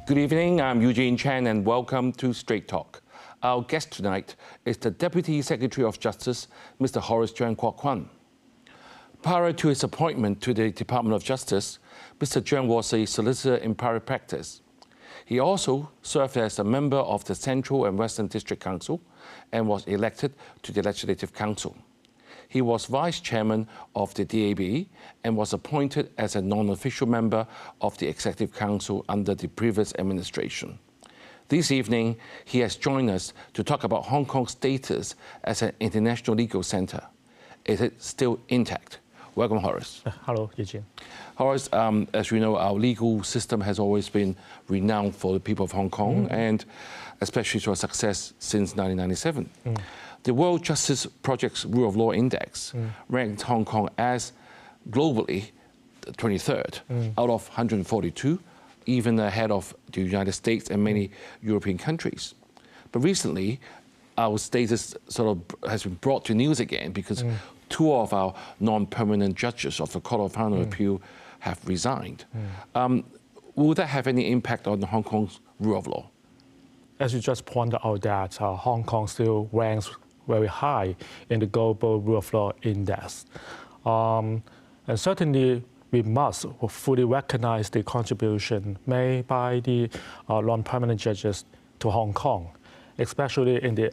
Good evening, I'm Eugene Chan and welcome to Straight Talk. Our guest tonight is the Deputy Secretary of Justice, Mr. Horace Cheung. Prior to his appointment to the Department of Justice, Mr. Cheung was a solicitor in private practice. He also served as a member of the Central and Western District Council and was elected to the Legislative Council. He was Vice Chairman of the TVB and was appointed as a non-official member of the Executive Council under the previous administration. This evening, he has joined us to talk about Hong Kong's status as an international legal centre. Is it still intact? Welcome, Horace. Hello, Eugene. Horace, as you know, our legal system has always been renowned for the people of Hong Kong and especially for success since 1997. The World Justice Project's Rule of Law Index ranked Hong Kong as globally the 23rd out of 142, even ahead of the United States and many European countries. But recently, our status sort of has been brought to news again because two of our non-permanent judges of the Court of Final Appeal have resigned. Will that have any impact on Hong Kong's rule of law? As you just pointed out that Hong Kong still ranks very high in the Global Rule of Law Index. And certainly we must fully recognize the contribution made by the non-permanent judges to Hong Kong, especially in the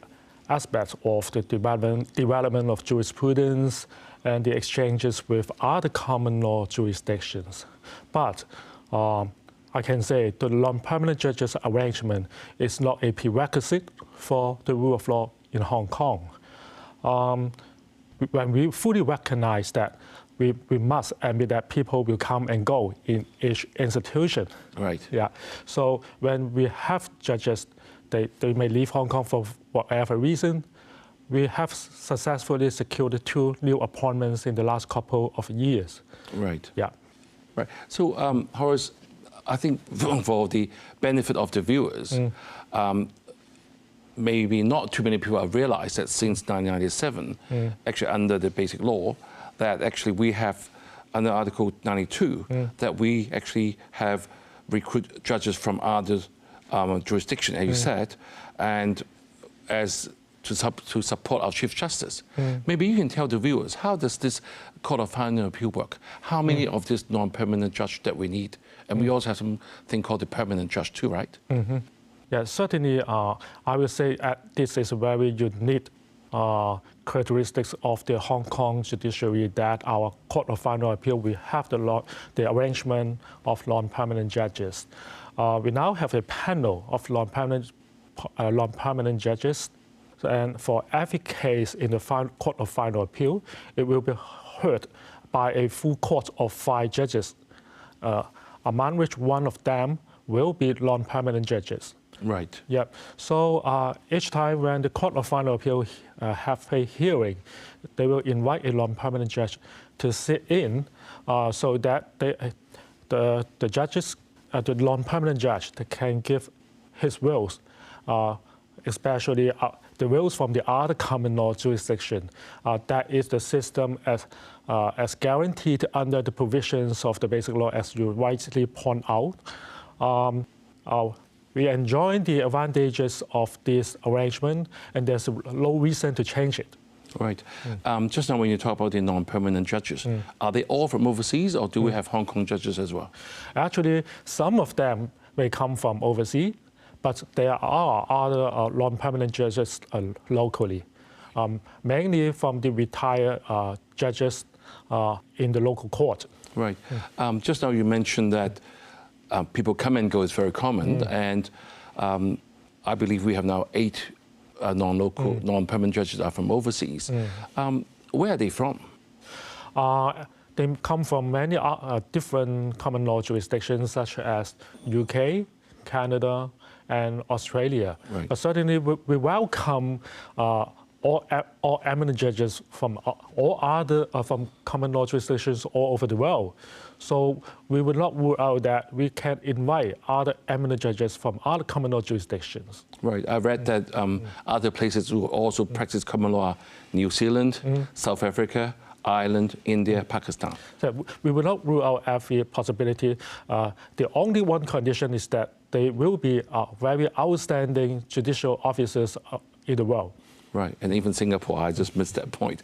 aspects of the development of jurisprudence and the exchanges with other common law jurisdictions. But I can say the non-permanent judges arrangement is not a prerequisite for the rule of law in Hong Kong. When we fully recognize that we must admit that people will come and go in each institution. Right. Yeah. So when we have judges, they may leave Hong Kong for whatever reason. We have successfully secured 2 new appointments in the last couple of years. Right. Yeah. Right. So, Horace, I think for the benefit of the viewers, maybe not too many people have realized that since 1997, actually under the Basic Law, that actually we have, under Article 92, that we actually have recruit judges from other jurisdiction, as you said, and as to support our Chief Justice. Maybe you can tell the viewers, how does this Court of Final Appeal work? How many of this non-permanent judge that we need? And we also have something called the permanent judge too, right? Yeah, certainly I will say this is a very unique characteristics of the Hong Kong judiciary that our Court of Final Appeal, we have the arrangement of non-permanent judges. We now have a panel of non-permanent judges, and for every case in the Court of Final Appeal, it will be heard by a full court of 5 judges, among which one of them will be non-permanent judges. Right. Yeah. So each time when the Court of Final Appeal have a hearing, they will invite a non-permanent judge to sit in, so that the judges, the non-permanent judge, they can give his wills, especially the wills from the other common law jurisdiction. That is the system as guaranteed under the provisions of the Basic Law, as you rightly point out. We enjoy the advantages of this arrangement, and there's no reason to change it. Right. Just now when you talk about the non-permanent judges, are they all from overseas, or do we have Hong Kong judges as well? Actually, some of them may come from overseas, but there are other non-permanent judges locally, mainly from the retired judges in the local court. Right. Just now you mentioned that people come and go is very common, and I believe we have now 8 non-local, non-permanent judges are from overseas. Where are they from? They come from many different common law jurisdictions, such as UK, Canada, and Australia. Right. But certainly we welcome all eminent judges from all other from common law jurisdictions all over the world. So we would not rule out that we can invite other eminent judges from other common law jurisdictions. Right. I read that other places who also practice common law, New Zealand, South Africa, Ireland, India, Pakistan. So we will not rule out every possibility. The only one condition is that they will be very outstanding judicial officers in the world. Right, and even Singapore, I just missed that point.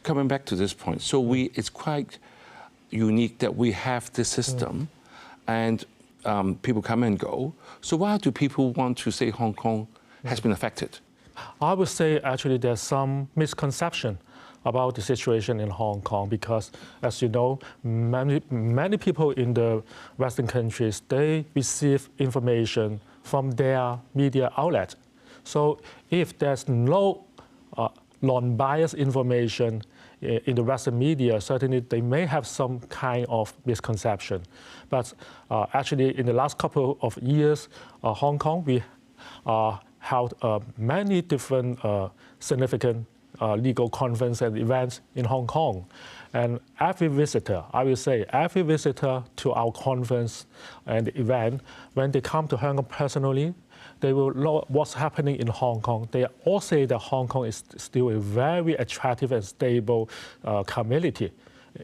Coming back to this point, so it's quite unique that we have this system and people come and go. So why do people want to say Hong Kong has been affected? I would say actually there's some misconception about the situation in Hong Kong because, as you know, many people in the Western countries, they receive information from their media outlet. So if there's no non-biased information in the Western media, certainly they may have some kind of misconception. But actually, in the last couple of years, Hong Kong, we held many different significant legal conferences and events in Hong Kong. And every visitor, I will say, every visitor to our conference and event, when they come to Hong Kong personally, they will know what's happening in Hong Kong. They all say that Hong Kong is still a very attractive and stable community.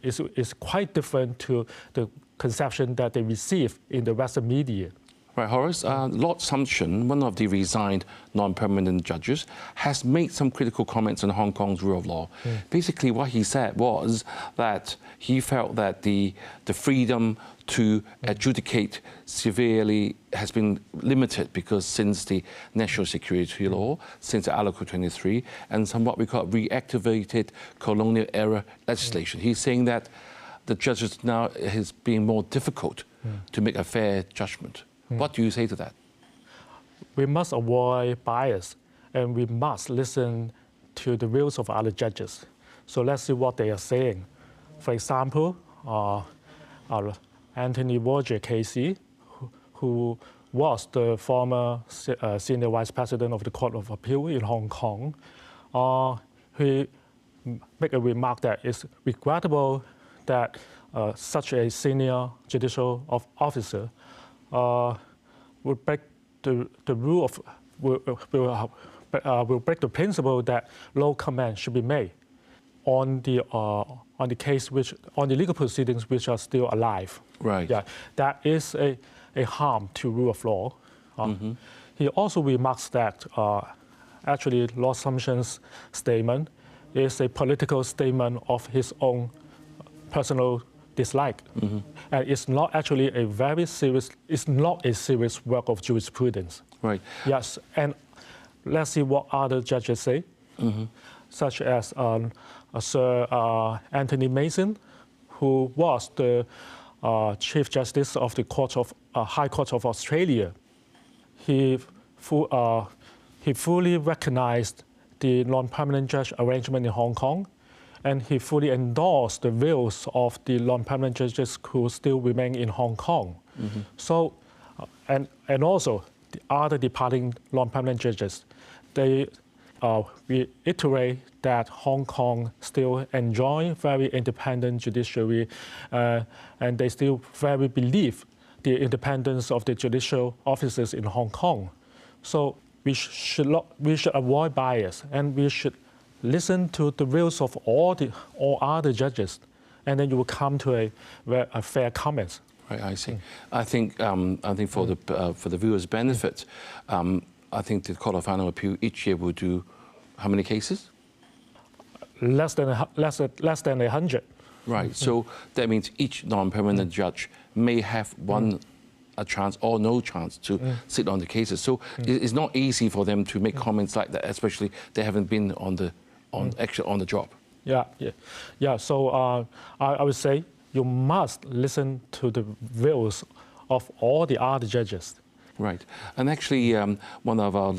It's quite different to the conception that they receive in the Western media. Right, Horace, Lord Sumption, one of the resigned non-permanent judges, has made some critical comments on Hong Kong's rule of law. Basically, what he said was that he felt that the freedom to adjudicate severely has been limited because since the national security law, since Article 23, and some what we call reactivated colonial era legislation. He's saying that the judges now is being more difficult to make a fair judgment. What do you say to that? We must avoid bias and we must listen to the views of other judges. So let's see what they are saying. For example, Anthony Roger Casey, who was the former senior vice president of the Court of Appeal in Hong Kong, he made a remark that it's regrettable that such a senior judicial officer will break the rule of will break the principle that no comment should be made on the legal proceedings which are still alive. Right. Yeah, that is a harm to rule of law. He also remarks that actually Lord Sumption's statement is a political statement of his own personal dislike. And it's not actually it's not a serious work of jurisprudence. Right. Yes, and let's see what other judges say, such as Sir Anthony Mason, who was the Chief Justice of the High Court of Australia. He fully recognized the non-permanent judge arrangement in Hong Kong, and he fully endorsed the views of the non-permanent judges who still remain in Hong Kong. So, and also the other departing non-permanent judges, they reiterate that Hong Kong still enjoy very independent judiciary, and they still very believe the independence of the judicial officers in Hong Kong. So we should avoid bias, and we should listen to the views of all other judges, and then you will come to a fair comment. Right, I see. I think for the viewers' benefit, I think the Court of Final Appeal each year will do how many cases? Less than 100. Right. So that means each non-permanent judge may have a chance or no chance to sit on the cases. So it's not easy for them to make comments like that, especially they haven't been actually on the job. Yeah. So I would say you must listen to the views of all the other judges. Right. And actually, one of our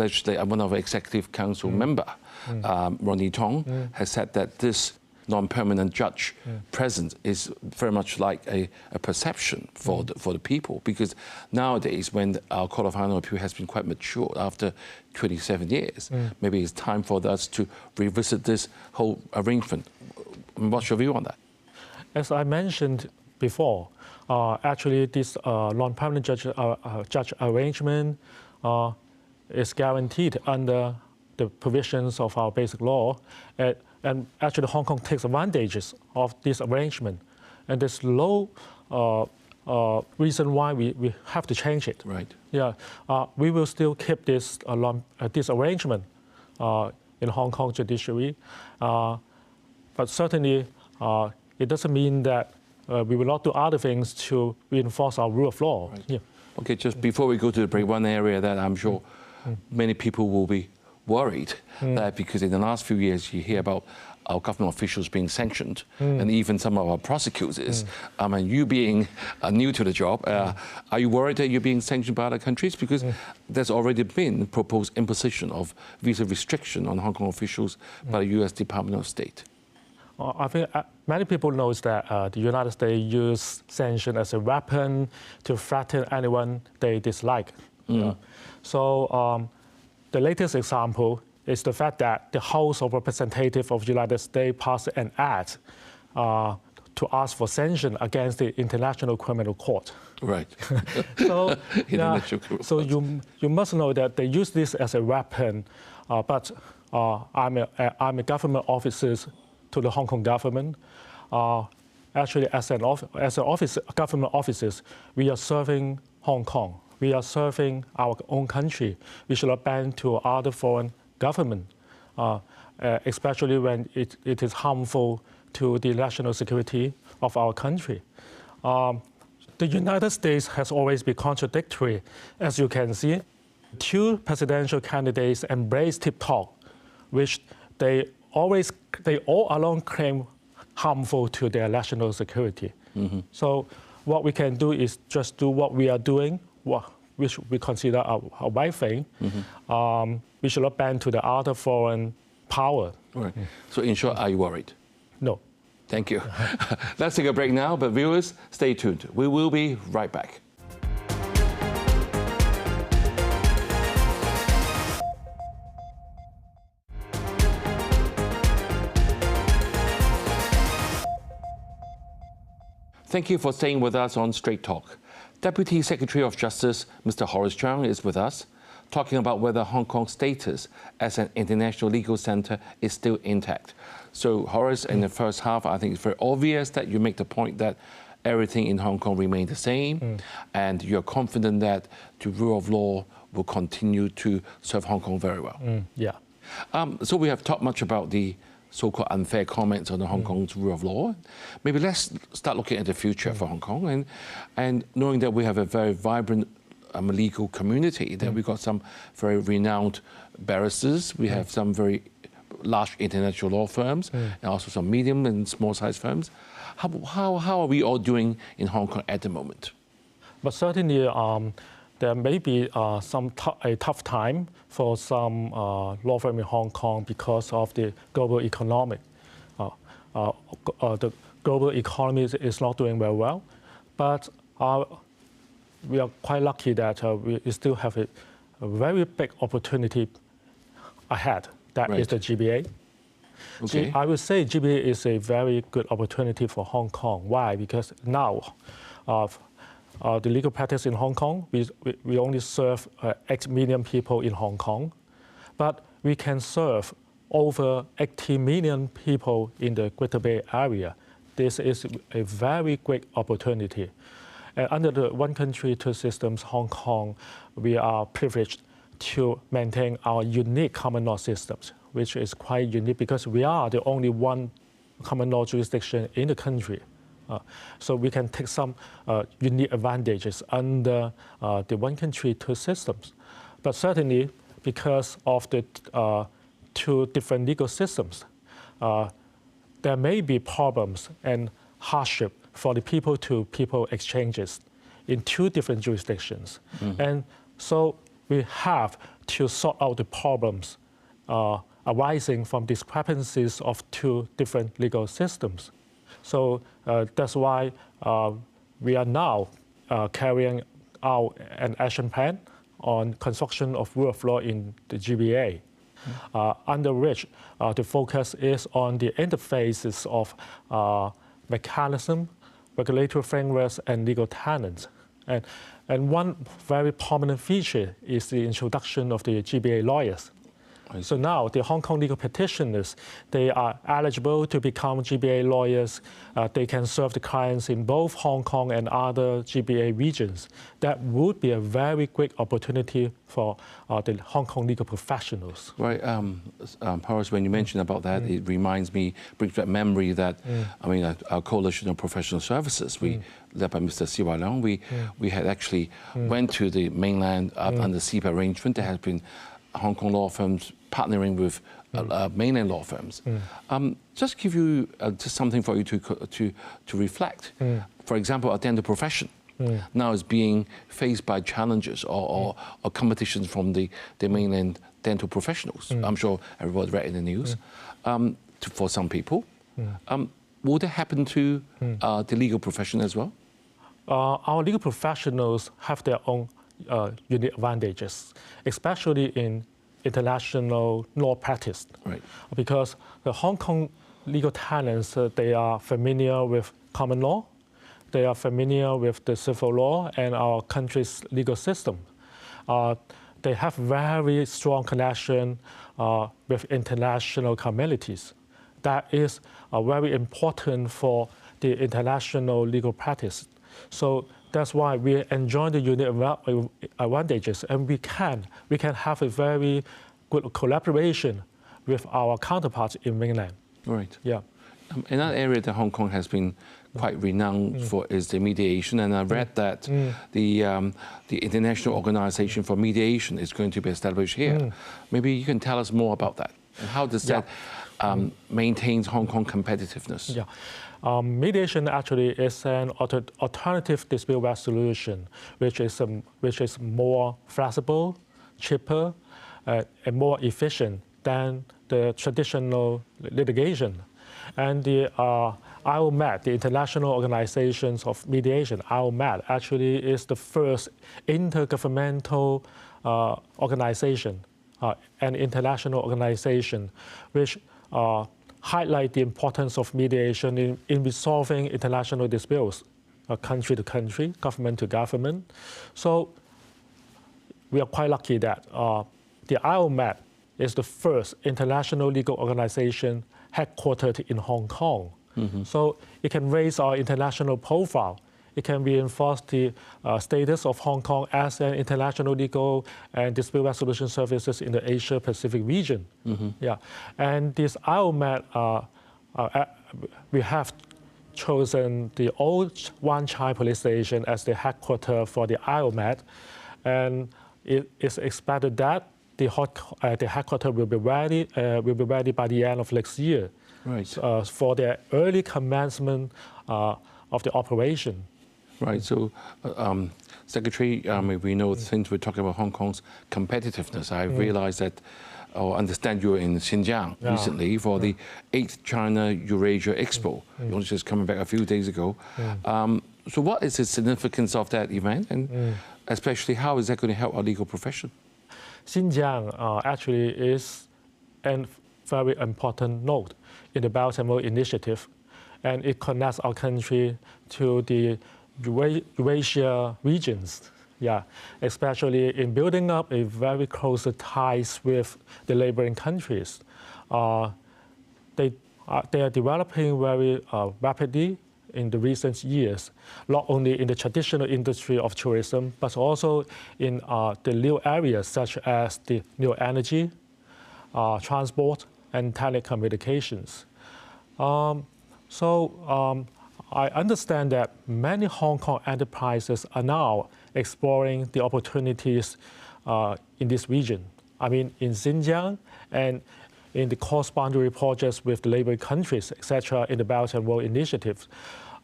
executive council member, Ronnie Tong, has said that this non-permanent judge present is very much like a perception for the people, because nowadays, when our Court of Final Appeal has been quite mature after 27 years, maybe it's time for us to revisit this whole arrangement. What's your view on that? As I mentioned before, actually this non-permanent judge arrangement is guaranteed under the provisions of our basic law. And actually, Hong Kong takes advantages of this arrangement. And there's no reason why we have to change it. Right. Yeah, we will still keep this this arrangement in Hong Kong judiciary, but certainly it doesn't mean that we will not do other things to reinforce our rule of law. Right. Yeah. Okay, just before we go to the break, one area that I'm sure many people will be worried that because in the last few years you hear about our government officials being sanctioned and even some of our prosecutors. And you being new to the job, are you worried that you're being sanctioned by other countries? Because there's already been proposed imposition of visa restriction on Hong Kong officials by the US Department of State. I think many people know that the United States use sanctions as a weapon to threaten anyone they dislike. So the latest example is the fact that the House of Representatives of the United States passed an act to ask for sanctions against the International Criminal Court. Right. So, so you must know that they use this as a weapon, but I'm a government officer to the Hong Kong government. Actually, as government officers, we are serving Hong Kong. We are serving our own country. We should not bend to other foreign government, especially when it is harmful to the national security of our country. The United States has always been contradictory. As you can see, two presidential candidates embrace tip talk, which they all along claim harmful to their national security. So what we can do is just do what we are doing, which we consider a right thing. We should not bend to the other foreign power. Right. So in short, are you worried? No. Thank you. Let's take a break now, but viewers, stay tuned. We will be right back. Thank you for staying with us on Straight Talk. Deputy Secretary of Justice, Mr. Horace Cheung, is with us, talking about whether Hong Kong's status as an international legal centre is still intact. So, Horace, in the first half, I think it's very obvious that you make the point that everything in Hong Kong remains the same, and you're confident that the rule of law will continue to serve Hong Kong very well. Yeah. So we have talked much about the so-called unfair comments on the Hong Kong's rule of law. Maybe let's start looking at the future for Hong Kong, and knowing that we have a very vibrant legal community, that we've got some very renowned barristers, we have some very large international law firms, and also some medium and small-sized firms. How are we all doing in Hong Kong at the moment? But certainly, there may be a tough time for some law firm in Hong Kong because of the global economic. The global economy is not doing very well, but we are quite lucky that we still have a very big opportunity ahead. That is the GBA. Okay. I would say GBA is a very good opportunity for Hong Kong. Why? Because now, the legal practice in Hong Kong, we only serve 8 million people in Hong Kong, but we can serve over 80 million people in the Greater Bay Area. This is a very great opportunity. And under the one country, two systems, Hong Kong, we are privileged to maintain our unique common law systems, which is quite unique because we are the only one common law jurisdiction in the country. So we can take some unique advantages under the one country, two systems. But certainly, because of the two different legal systems, there may be problems and hardship for the people-to-people exchanges in two different jurisdictions. And so we have to sort out the problems arising from discrepancies of two different legal systems. So that's why we are now carrying out an action plan on construction of rule of law in the GBA, under which the focus is on the interfaces of mechanism, regulatory frameworks, and legal tenets. And one very prominent feature is the introduction of the GBA lawyers. So now the Hong Kong legal practitioners, they are eligible to become GBA lawyers. They can serve the clients in both Hong Kong and other GBA regions. That would be a very great opportunity for the Hong Kong legal professionals. Right, Horace, when you mentioned about that, it brings back memory that, I mean, our Coalition of Professional Services, led by Mr. C.Y. Leung, we had actually went to the mainland under CEPA arrangement. There has been Hong Kong law firms partnering with mainland law firms. Just give you just something for you to reflect. For example, our dental profession now is being faced by challenges or competitions from the mainland dental professionals. I'm sure everybody read in the news. For some people, will that happen to the legal profession as well? Our legal professionals have their own unique advantages, especially in international law practice. Right. Because the Hong Kong legal talents, they are familiar with common law, they are familiar with the civil law and our country's legal system. They have very strong connection with international communities. That is very important for the international legal practice. So that's why we enjoy the unique advantages, and we can have a very good collaboration with our counterparts in mainland. Right. Yeah. Another area that Hong Kong has been quite renowned for is the mediation, and I read that the International Organization for Mediation is going to be established here. Maybe you can tell us more about that, and how does that maintain Hong Kong competitiveness? Yeah. Mediation actually is an alternative dispute resolution, which is more flexible, cheaper, and more efficient than the traditional litigation. And the IOMED, the International Organizations of Mediation, IOMED, actually is the first intergovernmental organization, an international organization, which highlight the importance of mediation in resolving international disputes, country to country, government to government. So we are quite lucky that the IOMED is the first international legal organization headquartered in Hong Kong. So it can raise our international profile. It can reinforce the status of Hong Kong as an international legal and dispute resolution services in the Asia-Pacific region. Yeah, and this IOMED, we have chosen the old Wan Chai police station as the headquarters for the IOMED, and it is expected that the headquarters will be ready by the end of next year. Right. For the early commencement of the operation. Right. So, Secretary, we know since we're talking about Hong Kong's competitiveness, I realized that, or understand you were in Xinjiang recently for the 8th China Eurasia Expo. You only just coming back a few days ago. So what is the significance of that event, and especially how is that going to help our legal profession? Xinjiang actually is a very important node in the Belt and Road Initiative, and it connects our country to the Eurasia regions, especially in building up a very close ties with the neighboring countries. They are developing very rapidly in the recent years, not only in the traditional industry of tourism, but also in the new areas such as the new energy, transport, and telecommunications. I understand that many Hong Kong enterprises are now exploring the opportunities in this region. I mean, in Xinjiang and in the cross-boundary projects with the neighboring countries, etc., in the Belt and Road Initiative.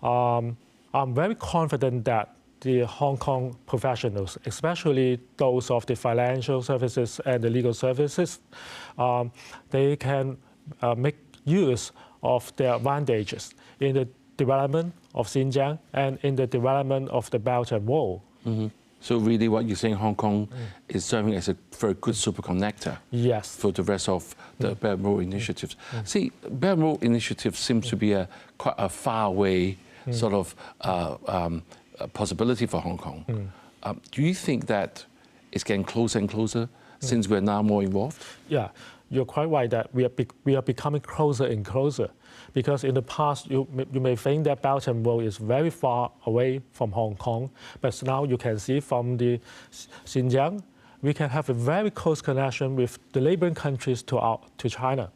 I'm very confident that the Hong Kong professionals, especially those of the financial services and the legal services, they can make use of their advantages in the development of Xinjiang and in the development of the Belt and Road. So really what you're saying, Hong Kong is serving as a very good super connector for the rest of the Belt and Road initiatives. See, Belt and Road initiative seems to be quite a far away sort of possibility for Hong Kong. Do you think that it's getting closer and closer since we're now more involved? Yeah, you're quite right that we are becoming closer and closer, because in the past you may think that Belt and Road is very far away from Hong Kong, but now you can see from the Xinjiang, we can have a very close connection with the neighboring countries to China.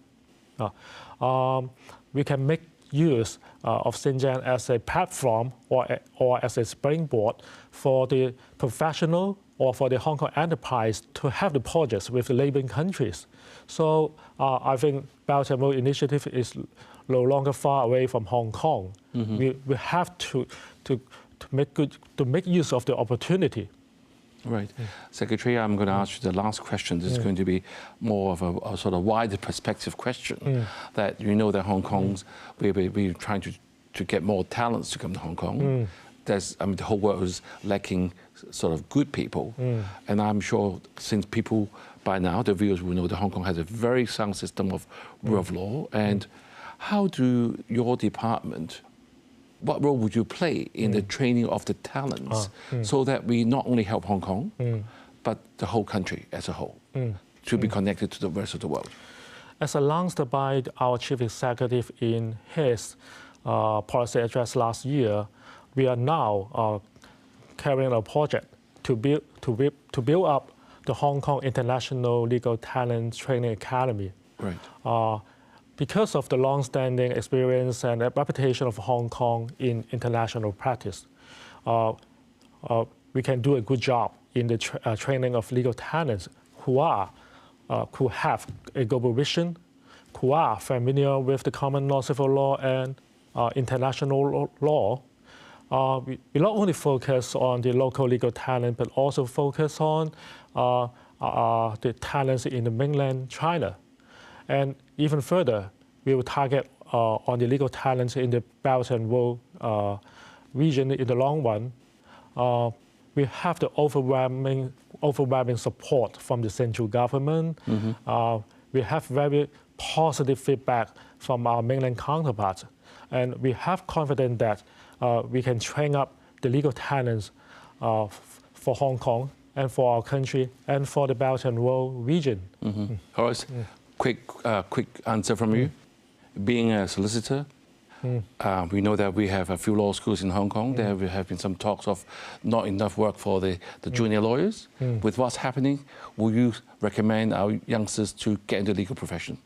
We can make use of Xinjiang as a platform or as a springboard for the professional or for the Hong Kong enterprise to have the projects with the neighboring countries. So I think Belt and Road Initiative is no longer far away from Hong Kong. We have to make use of the opportunity. Right. Secretary, I'm going to ask you the last question. This is going to be more of a sort of wider perspective question. That you know that Hong Kong's, we're trying to get more talents to come to Hong Kong. The whole world is lacking sort of good people. And I'm sure since people, by now, the viewers will know that Hong Kong has a very sound system of rule of law. And how do your department, what role would you play in the training of the talents so that we not only help Hong Kong, but the whole country as a whole to be connected to the rest of the world? As announced by our Chief Executive in his policy address last year, we are now carrying a project to build up the Hong Kong International Legal Talent Training Academy. Right. Because of the long-standing experience and reputation of Hong Kong in international practice, we can do a good job in the training of legal talents who have a global vision, who are familiar with the common law, civil law, and international law. We not only focus on the local legal talent, but also focus on the talents in the mainland China. And even further, we will target on the legal talents in the Belt and Road region in the long run. We have the overwhelming support from the central government. We have very positive feedback from our mainland counterparts. And we have confidence that we can train up the legal talents for Hong Kong and for our country and for the Belt and Road region. Horace, quick answer from you. Being a solicitor, we know that we have a few law schools in Hong Kong. There have been some talks of not enough work for the junior lawyers. With what's happening, will you recommend our youngsters to get into the legal profession?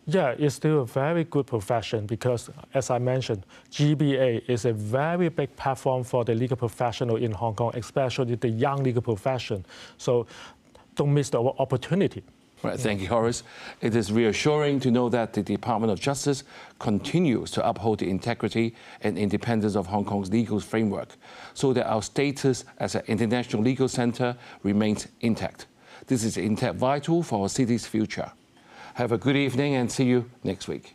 Yeah, it's still a very good profession because, as I mentioned, GBA is a very big platform for the legal professional in Hong Kong, especially the young legal profession. So don't miss the opportunity. Right, thank you, Horace. It is reassuring to know that the Department of Justice continues to uphold the integrity and independence of Hong Kong's legal framework so that our status as an international legal centre remains intact. This is intact vital for our city's future. Have a good evening and see you next week.